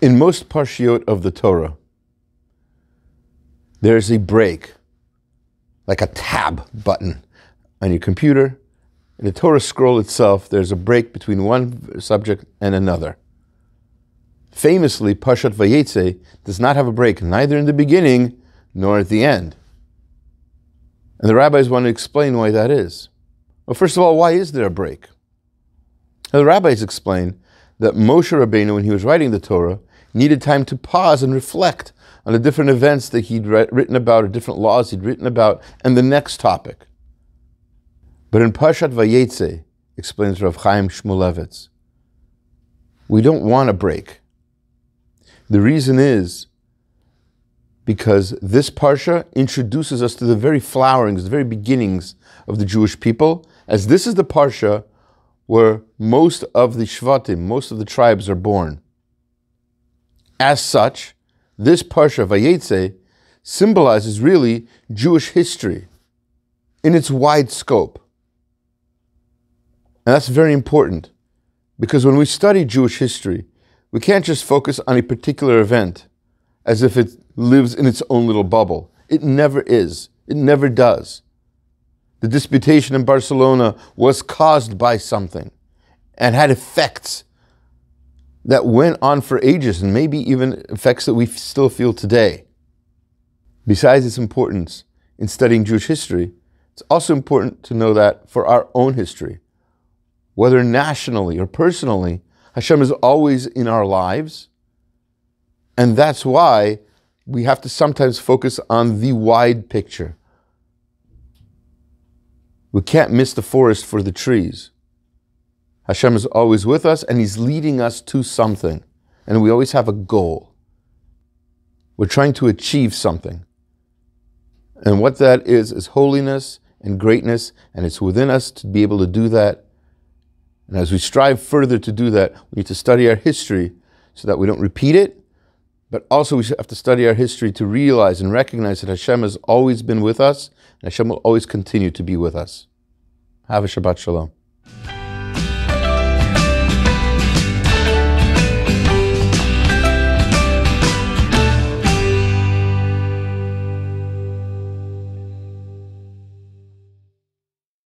In most Parshiot of the Torah, there's a break, like a tab button on your computer. In the Torah scroll itself, there's a break between one subject and another. Famously, Parshat Vayetzei does not have a break, neither in the beginning nor at the end. And the rabbis want to explain why that is. Well, first of all, why is there a break? Now, the rabbis explain that Moshe Rabbeinu, when he was writing the Torah, needed time to pause and reflect on the different events that he'd written about, or different laws he'd written about, and the next topic. But in Parshat Vayetzei, explains Rav Chaim Shmulevitz, we don't want a break. The reason is because this Parsha introduces us to the very flowerings, the very beginnings of the Jewish people, as this is the Parsha where most of the Shvatim, most of the tribes are born. As such, this Parsha, Vayetzei, symbolizes really Jewish history in its wide scope. And that's very important, because when we study Jewish history, we can't just focus on a particular event as if it lives in its own little bubble. It never is. It never does. The disputation in Barcelona was caused by something and had effects that went on for ages, and maybe even effects that we still feel today. Besides its importance in studying Jewish history, it's also important to know that for our own history, whether nationally or personally, Hashem is always in our lives, and that's why we have to sometimes focus on the wide picture. We can't miss the forest for the trees. Hashem is always with us, and He's leading us to something. And we always have a goal. We're trying to achieve something. And what that is holiness and greatness, and it's within us to be able to do that. And as we strive further to do that, we need to study our history so that we don't repeat it, but also we have to study our history to realize and recognize that Hashem has always been with us, and Hashem will always continue to be with us. Have a Shabbat Shalom.